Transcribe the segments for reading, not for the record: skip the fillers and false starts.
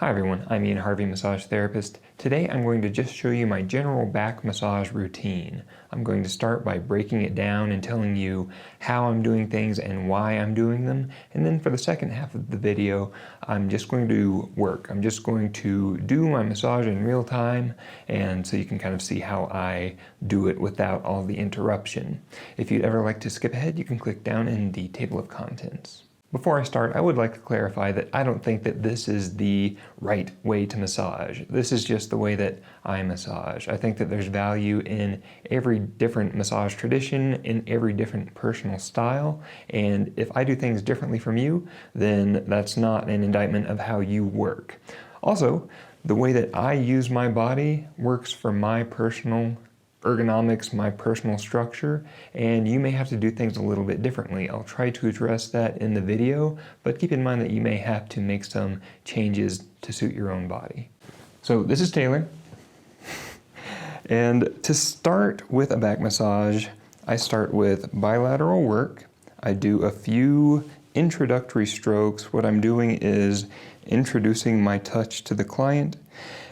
Hi everyone, I'm Ian Harvey, massage therapist. Today I'm going to just show you my general back massage routine. I'm going to start by breaking it down and telling you how I'm doing things and why I'm doing them. And then for the second half of the video, I'm just going to work. I'm just going to do my massage in real time, and so you can kind of see how I do it without all the interruption. If you'd ever like to skip ahead, you can click down in the table of contents. Before I start, I would like to clarify that I don't think that this is the right way to massage. This is just the way that I massage. I think that there's value in every different massage tradition, in every different personal style, and if I do things differently from you, then that's not an indictment of how you work. Also, the way that I use my body works for my personal ergonomics, my personal structure, and you may have to do things a little bit differently. I'll try to address that in the video, but keep in mind that you may have to make some changes to suit your own body. So this is Taylor, and to start with a back massage, I start with bilateral work. I do a few introductory strokes. What I'm doing is introducing my touch to the client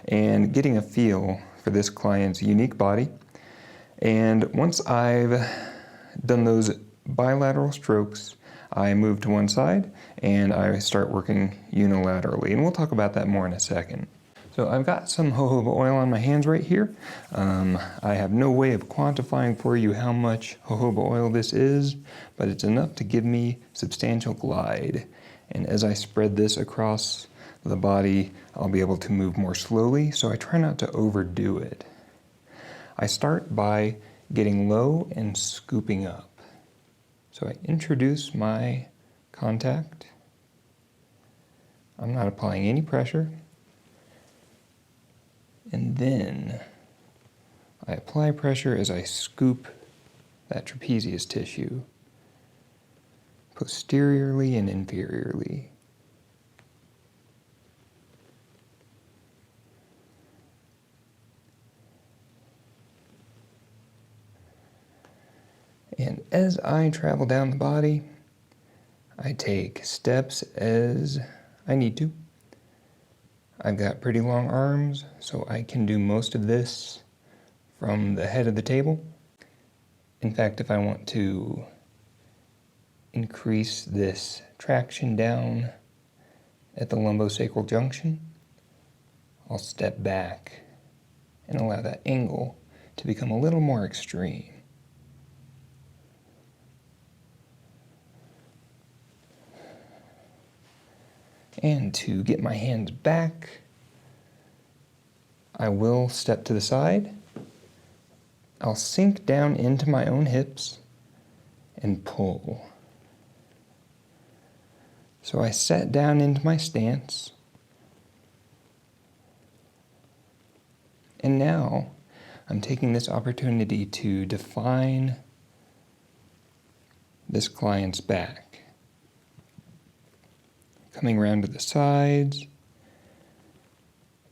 and getting a feel for this client's unique body. And once I've done those bilateral strokes, I move to one side and I start working unilaterally. And we'll talk about that more in a second. So I've got some jojoba oil on my hands right here. I have no way of quantifying for you how much jojoba oil this is, but it's enough to give me substantial glide. And as I spread this across the body, I'll be able to move more slowly, so I try not to overdo it. I start by getting low and scooping up. So I introduce my contact. I'm not applying any pressure. And then I apply pressure as I scoop that trapezius tissue, posteriorly and inferiorly. And as I travel down the body, I take steps as I need to. I've got pretty long arms, so I can do most of this from the head of the table. In fact, if I want to increase this traction down at the lumbosacral junction, I'll step back and allow that angle to become a little more extreme. And to get my hands back, I will step to the side. I'll sink down into my own hips and pull. So I sat down into my stance. And now I'm taking this opportunity to define this client's back. Coming around to the sides,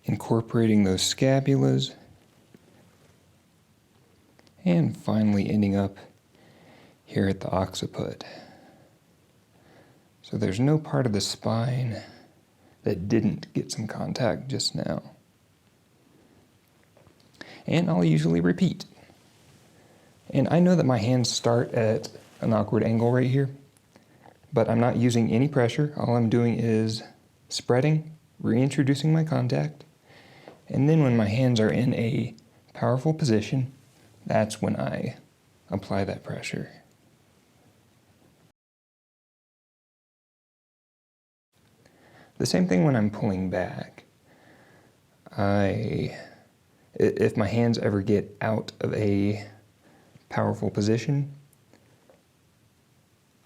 incorporating those scapulas, and finally ending up here at the occiput. So there's no part of the spine that didn't get some contact just now. And I'll usually repeat. And I know that my hands start at an awkward angle right here, but I'm not using any pressure. All I'm doing is spreading, reintroducing my contact, and then when my hands are in a powerful position, that's when I apply that pressure. The same thing when I'm pulling back. If my hands ever get out of a powerful position,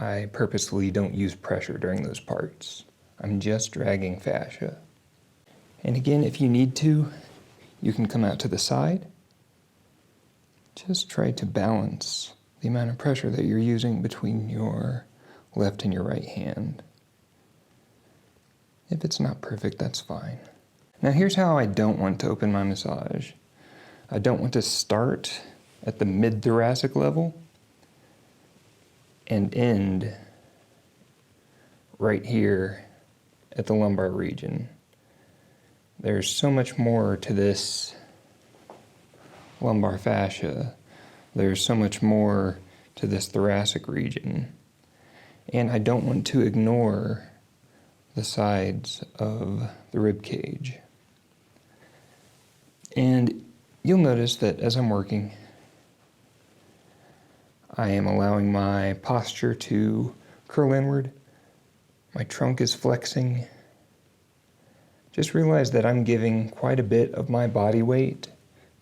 I purposely don't use pressure during those parts. I'm just dragging fascia. And again, if you need to, you can come out to the side. Just try to balance the amount of pressure that you're using between your left and your right hand. If it's not perfect, that's fine. Now here's how I don't want to open my massage. I don't want to start at the mid-thoracic level and end right here at the lumbar region. there's so much more to this lumbar fascia. There's so much more to this thoracic region. And I don't want to ignore the sides of the rib cage. And you'll notice that as I'm working, I am allowing my posture to curl inward. My trunk is flexing. Just realize that I'm giving quite a bit of my body weight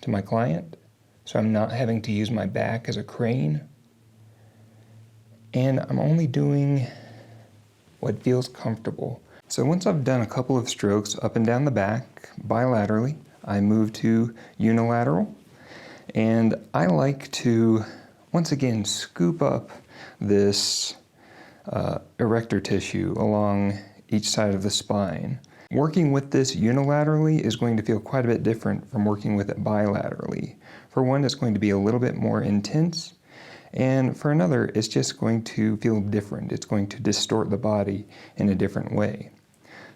to my client, so I'm not having to use my back as a crane. And I'm only doing what feels comfortable. So once I've done a couple of strokes up and down the back bilaterally, I move to unilateral. And I like to, once again, scoop up this erector tissue along each side of the spine. Working with this unilaterally is going to feel quite a bit different from working with it bilaterally. For one, it's going to be a little bit more intense, and for another, it's just going to feel different. It's going to distort the body in a different way.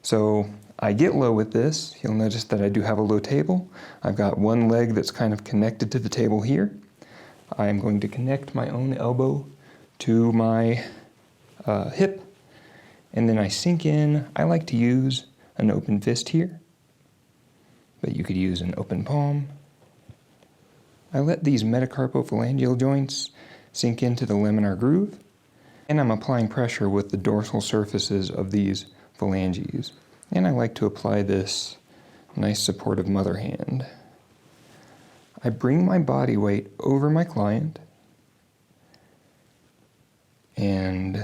So I get low with this. You'll notice that I do have a low table. I've got one leg that's kind of connected to the table here. I'm going to connect my own elbow to my hip, and then I sink in. I like to use an open fist here, but you could use an open palm. I let these metacarpophalangeal joints sink into the laminar groove, and I'm applying pressure with the dorsal surfaces of these phalanges. And I like to apply this nice supportive mother hand. I bring my body weight over my client, and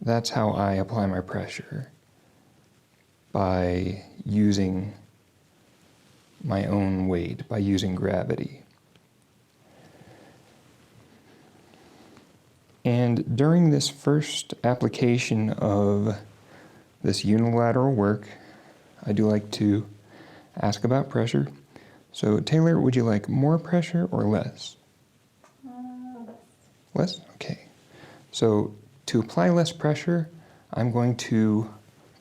that's how I apply my pressure, by using my own weight, by using gravity. And during this first application of this unilateral work, I do like to ask about pressure. So Taylor, would you like more pressure or less? Less? Okay. So to apply less pressure, I'm going to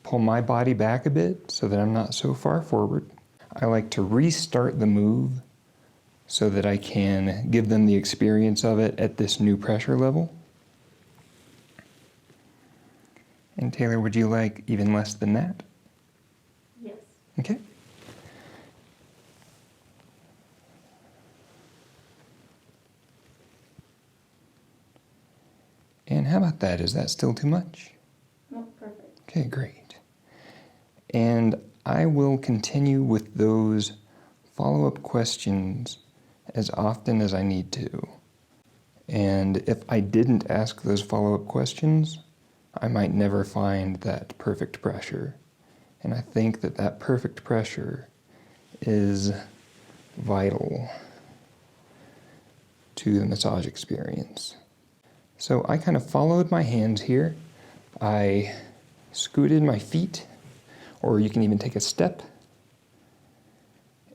pull my body back a bit so that I'm not so far forward. I like to restart the move so that I can give them the experience of it at this new pressure level. And Taylor, would you like even less than that? Yes. Okay. And how about that? Is that still too much? No, perfect. Okay, great. And I will continue with those follow-up questions as often as I need to. And if I didn't ask those follow-up questions, I might never find that perfect pressure. And I think that that perfect pressure is vital to the massage experience. So I kind of followed my hands here. I scooted my feet, or you can even take a step.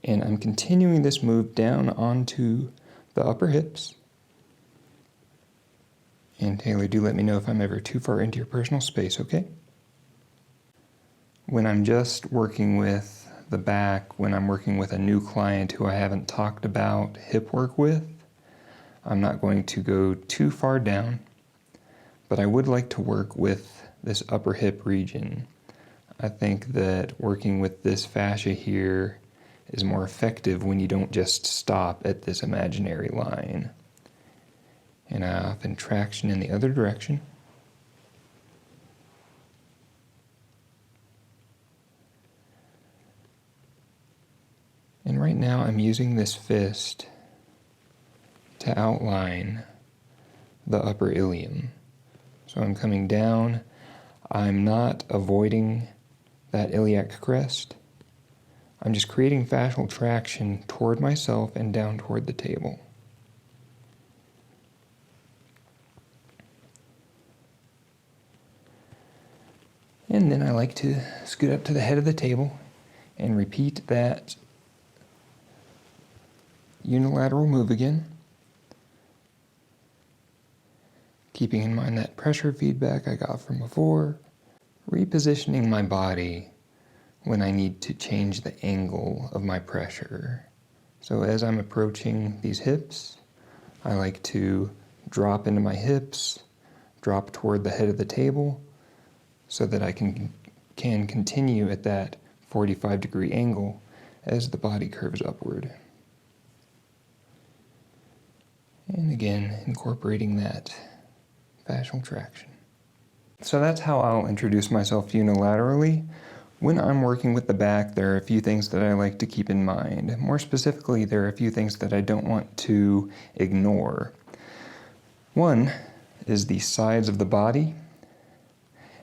And I'm continuing this move down onto the upper hips. And Taylor, do let me know if I'm ever too far into your personal space, okay? When I'm just working with the back, when I'm working with a new client who I haven't talked about hip work with, I'm not going to go too far down, but I would like to work with this upper hip region. I think that working with this fascia here is more effective when you don't just stop at this imaginary line. And I often traction in the other direction. And right now I'm using this fist to outline the upper ilium. So I'm coming down. I'm not avoiding that iliac crest. I'm just creating fascial traction toward myself and down toward the table. And then I like to scoot up to the head of the table and repeat that unilateral move again, keeping in mind that pressure feedback I got from before, repositioning my body when I need to change the angle of my pressure. So as I'm approaching these hips, I like to drop into my hips, drop toward the head of the table, so that I can continue at that 45-degree angle as the body curves upward. And again, incorporating that fascial traction. So that's how I'll introduce myself unilaterally. When I'm working with the back, there are a few things that I like to keep in mind. More specifically, there are a few things that I don't want to ignore. One is the sides of the body,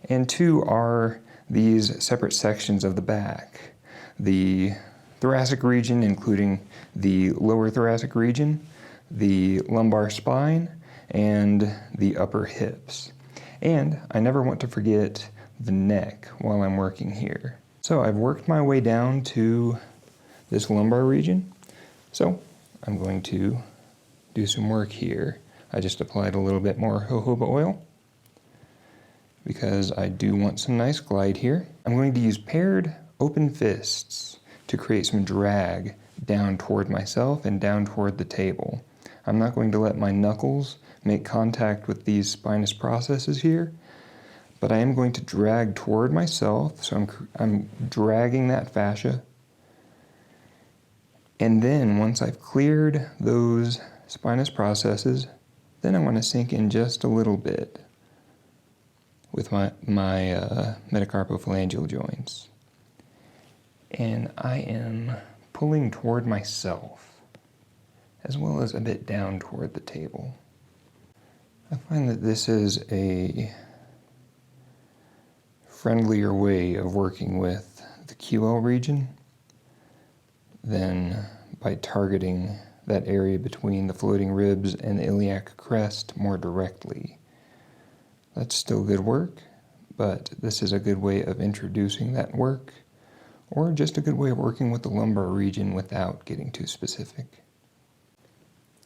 and two are these separate sections of the back. The thoracic region, including the lower thoracic region, the lumbar spine, and the upper hips. And I never want to forget the neck while I'm working here. So I've worked my way down to this lumbar region. So I'm going to do some work here. I just applied a little bit more jojoba oil because I do want some nice glide here. I'm going to use paired open fists to create some drag down toward myself and down toward the table. I'm not going to let my knuckles make contact with these spinous processes here, but I am going to drag toward myself, so I'm dragging that fascia. And then once I've cleared those spinous processes, then I want to sink in just a little bit with my metacarpophalangeal joints. And I am pulling toward myself, as well as a bit down toward the table. I find that this is a friendlier way of working with the QL region than by targeting that area between the floating ribs and the iliac crest more directly. That's still good work, but this is a good way of introducing that work, or just a good way of working with the lumbar region without getting too specific.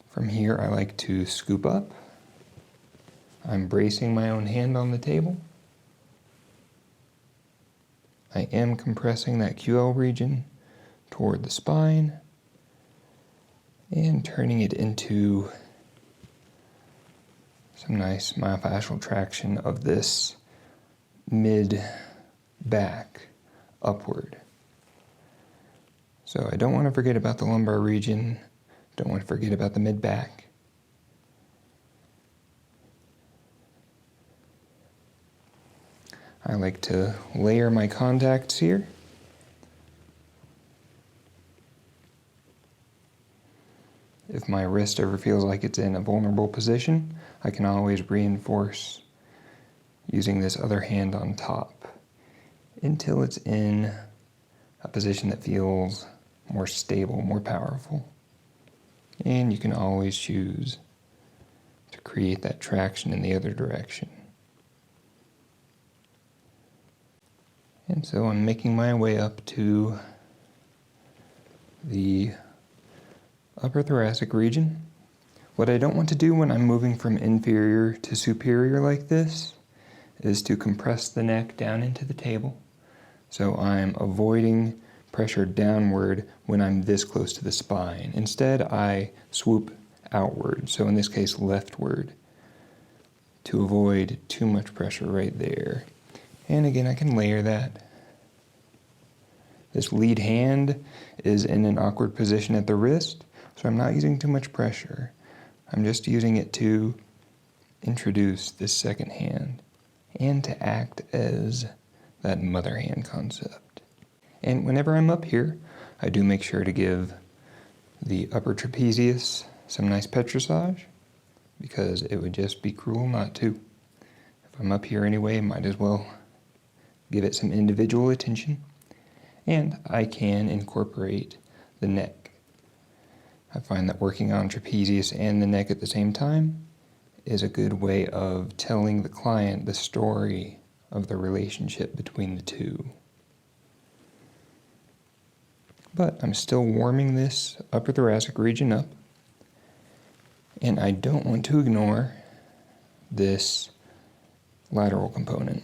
From here, I like to scoop up. I'm bracing my own hand on the table. I am compressing that QL region toward the spine and turning it into some nice myofascial traction of this mid-back upward. So I don't want to forget about the lumbar region, don't want to forget about the mid-back. I like to layer my contacts here. If my wrist ever feels like it's in a vulnerable position, I can always reinforce using this other hand on top until it's in a position that feels more stable, more powerful. And you can always choose to create that traction in the other direction. And so I'm making my way up to the upper thoracic region. What I don't want to do when I'm moving from inferior to superior like this is to compress the neck down into the table. So I'm avoiding pressure downward when I'm this close to the spine. Instead, I swoop outward, so in this case leftward, to avoid too much pressure right there. And again, I can layer that. This lead hand is in an awkward position at the wrist, so I'm not using too much pressure. I'm just using it to introduce this second hand and to act as that mother hand concept. And whenever I'm up here, I do make sure to give the upper trapezius some nice petrissage, because it would just be cruel not to. If I'm up here anyway, might as well give it some individual attention. And I can incorporate the neck. I find that working on trapezius and the neck at the same time is a good way of telling the client the story of the relationship between the two. But I'm still warming this upper thoracic region up, and I don't want to ignore this lateral component.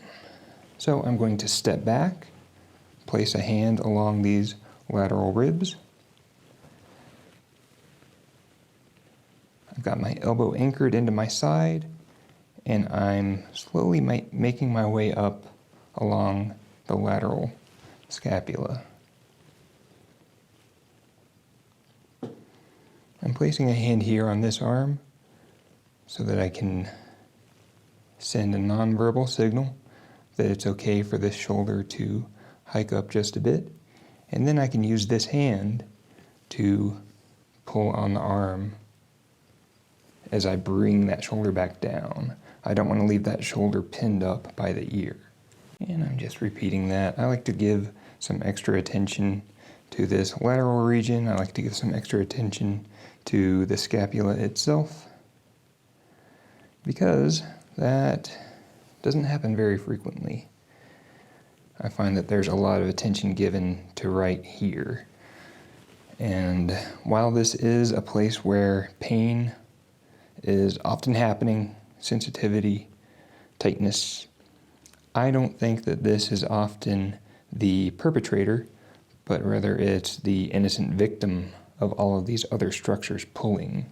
So I'm going to step back place a hand along these lateral ribs. I've got my elbow anchored into my side, and I'm slowly making my way up along the lateral scapula. I'm placing a hand here on this arm so that I can send a nonverbal signal that it's okay for this shoulder to hike up just a bit. And then I can use this hand to pull on the arm as I bring that shoulder back down. I don't want to leave that shoulder pinned up by the ear. And I'm just repeating that. I like to give some extra attention to this lateral region. I like to give some extra attention to the scapula itself, because that doesn't happen very frequently. I find that there's a lot of attention given to right here. And while this is a place where pain is often happening, sensitivity, tightness, I don't think that this is often the perpetrator, but rather it's the innocent victim of all of these other structures pulling.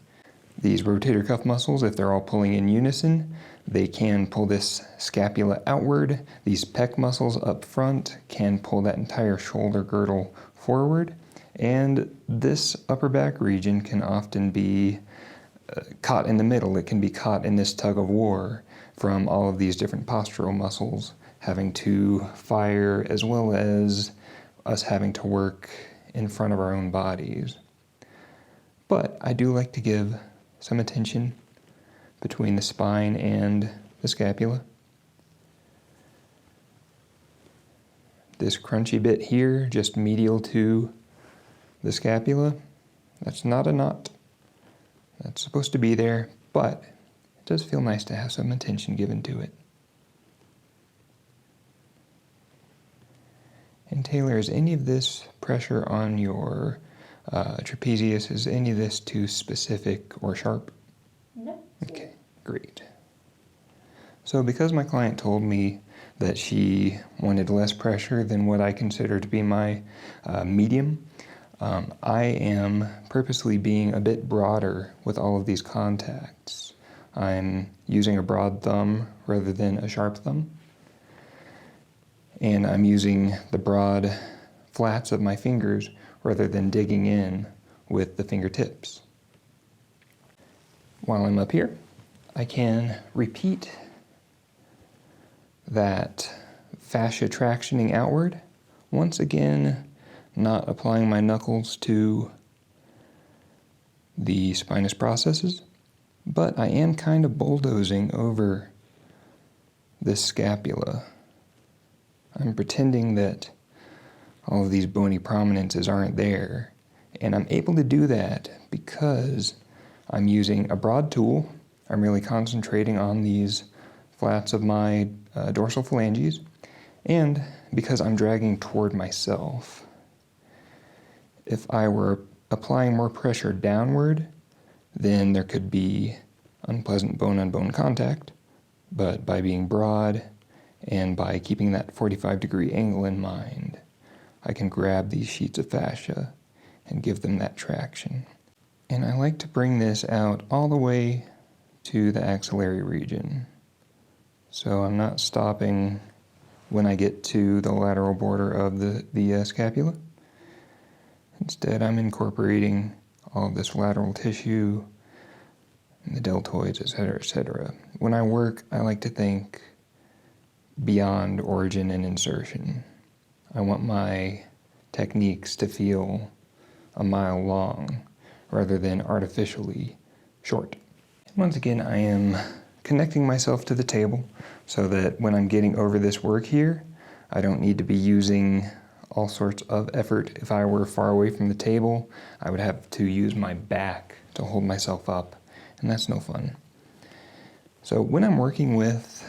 These rotator cuff muscles, if they're all pulling in unison, they can pull this scapula outward. These pec muscles up front can pull that entire shoulder girdle forward. And this upper back region can often be caught in the middle. It can be caught in this tug of war from all of these different postural muscles having to fire, as well as us having to work in front of our own bodies. But I do like to give some attention between the spine and the scapula. This crunchy bit here, just medial to the scapula, that's not a knot. That's supposed to be there, but it does feel nice to have some attention given to it. And Taylor, is any of this pressure on your trapezius, is any of this too specific or sharp? No. Okay, great. So because my client told me that she wanted less pressure than what I consider to be my medium, I am purposely being a bit broader with all of these contacts. I'm using a broad thumb rather than a sharp thumb. And I'm using the broad flats of my fingers rather than digging in with the fingertips. While I'm up here, I can repeat that fascia tractioning outward. Once again, not applying my knuckles to the spinous processes, but I am kind of bulldozing over this scapula. I'm pretending that all of these bony prominences aren't there, and I'm able to do that because I'm using a broad tool. I'm really concentrating on these flats of my dorsal phalanges, and because I'm dragging toward myself. If I were applying more pressure downward, then there could be unpleasant bone-on-bone contact, but by being broad and by keeping that 45-degree angle in mind, I can grab these sheets of fascia and give them that traction. And I like to bring this out all the way to the axillary region. So I'm not stopping when I get to the lateral border of the scapula. Instead, I'm incorporating all of this lateral tissue, and the deltoids, etc., etc. When I work, I like to think beyond origin and insertion. I want my techniques to feel a mile long rather than artificially short. Once again, I am connecting myself to the table so that when I'm getting over this work here, I don't need to be using all sorts of effort. If I were far away from the table, I would have to use my back to hold myself up, and that's no fun. So when I'm working with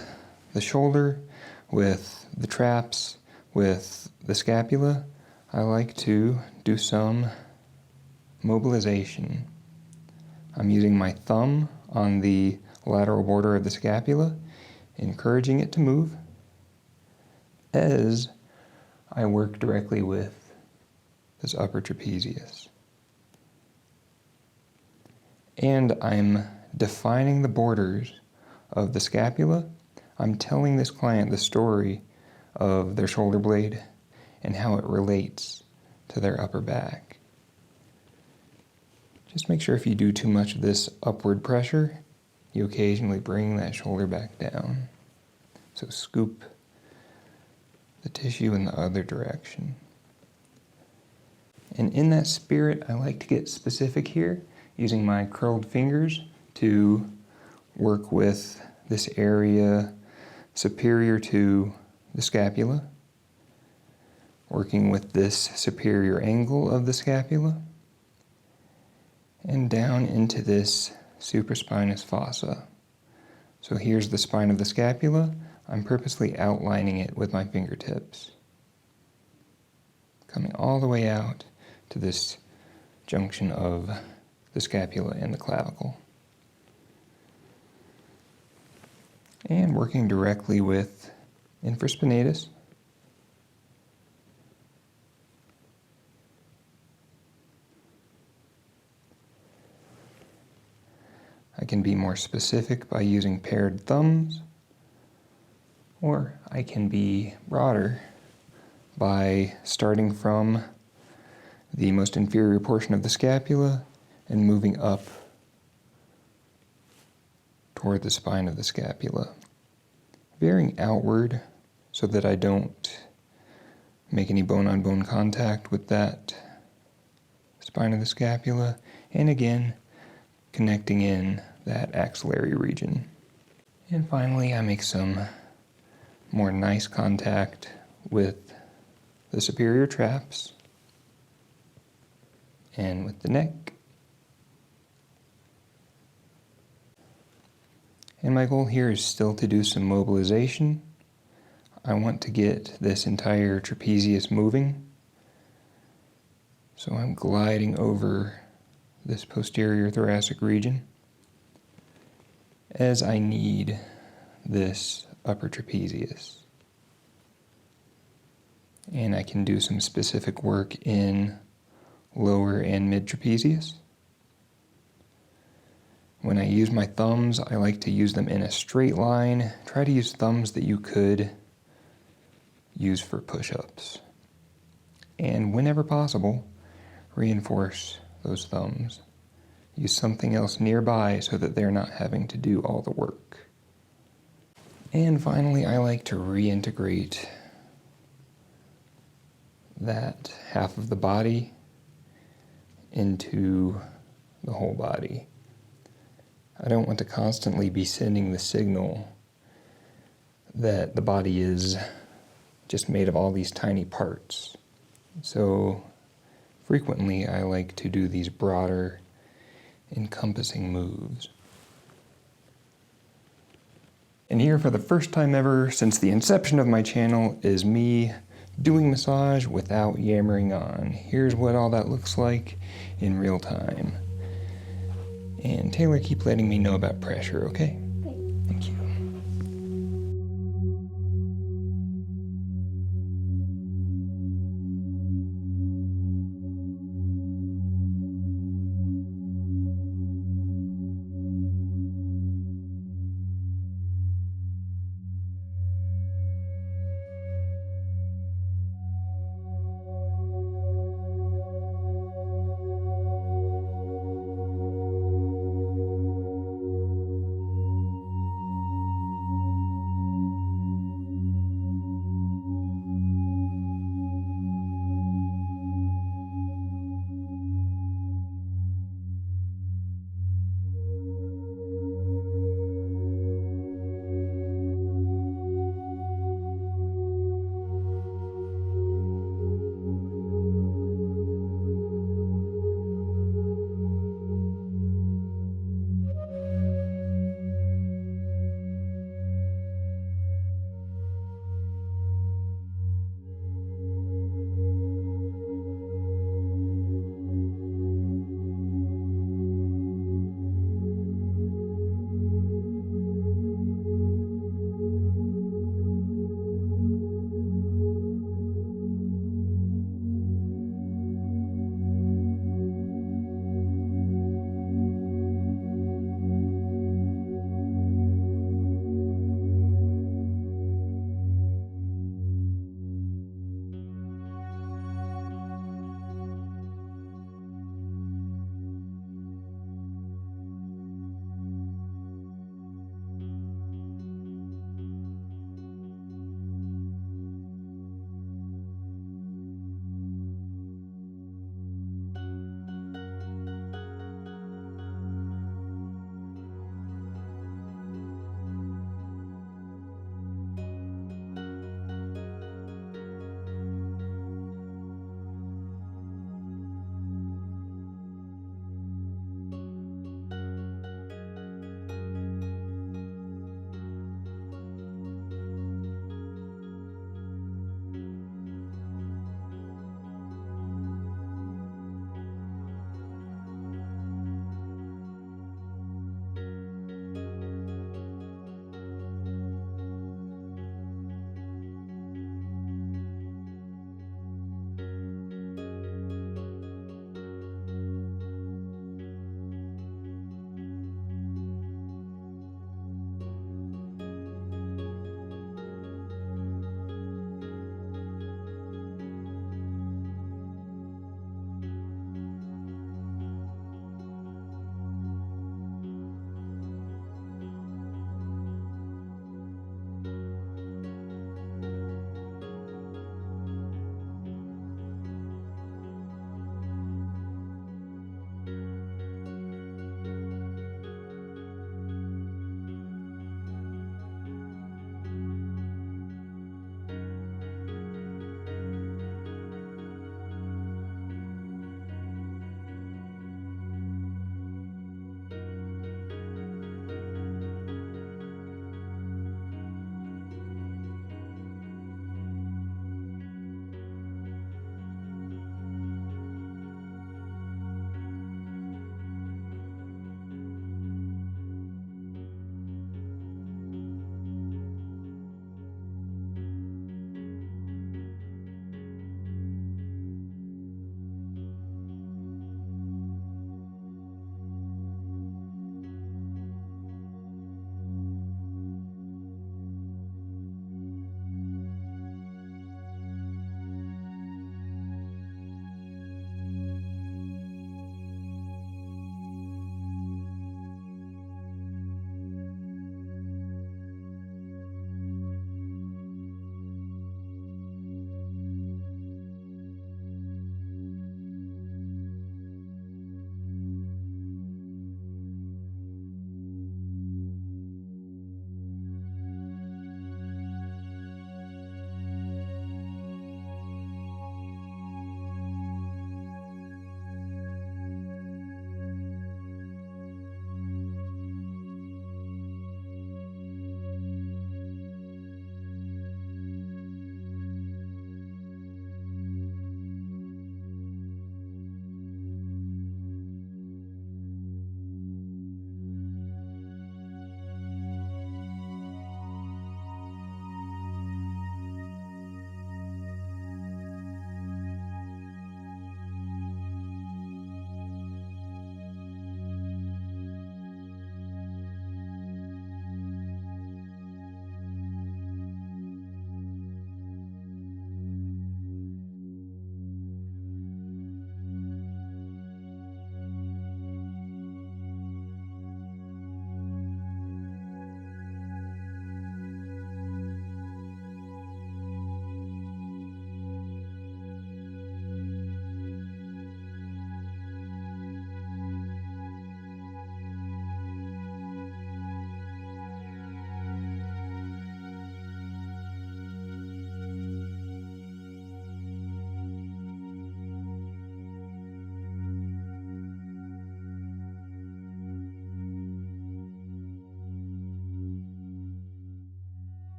the shoulder, with the traps, with the scapula, I like to do some mobilization. I'm using my thumb on the lateral border of the scapula, encouraging it to move, as I work directly with this upper trapezius. And I'm defining the borders of the scapula. I'm telling this client the story of their shoulder blade and how it relates to their upper back. Just make sure if you do too much of this upward pressure, you occasionally bring that shoulder back down. So scoop the tissue in the other direction. And in that spirit, I like to get specific here, using my curled fingers to work with this area superior to the scapula, working with this superior angle of the scapula, and down into this supraspinous fossa. So here's the spine of the scapula. I'm purposely outlining it with my fingertips, coming all the way out to this junction of the scapula and the clavicle. And working directly with infraspinatus. I can be more specific by using paired thumbs, or I can be broader by starting from the most inferior portion of the scapula and moving up toward the spine of the scapula, veering outward so that I don't make any bone-on-bone contact with that spine of the scapula, and again, connecting in that axillary region. And finally, I make some more nice contact with the superior traps and with the neck. And my goal here is still to do some mobilization. I want to get this entire trapezius moving. So I'm gliding over this posterior thoracic region as I need this upper trapezius. And I can do some specific work in lower and mid trapezius. When I use my thumbs, I like to use them in a straight line. Try to use thumbs that you could use for push-ups. And whenever possible, reinforce those thumbs. Use something else nearby so that they're not having to do all the work. And finally, I like to reintegrate that half of the body into the whole body. I don't want to constantly be sending the signal that the body is just made of all these tiny parts. So frequently I like to do these broader, encompassing moves. And here, for the first time ever since the inception of my channel, is me doing massage without yammering on. Here's what all that looks like in real time. And Taylor, keep letting me know about pressure, okay? Thank you.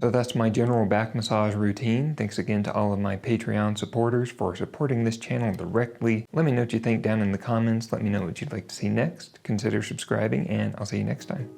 So that's my general back massage routine. Thanks again to all of my Patreon supporters for supporting this channel directly. Let me know what you think down in the comments. Let me know what you'd like to see next. Consider subscribing, and I'll see you next time.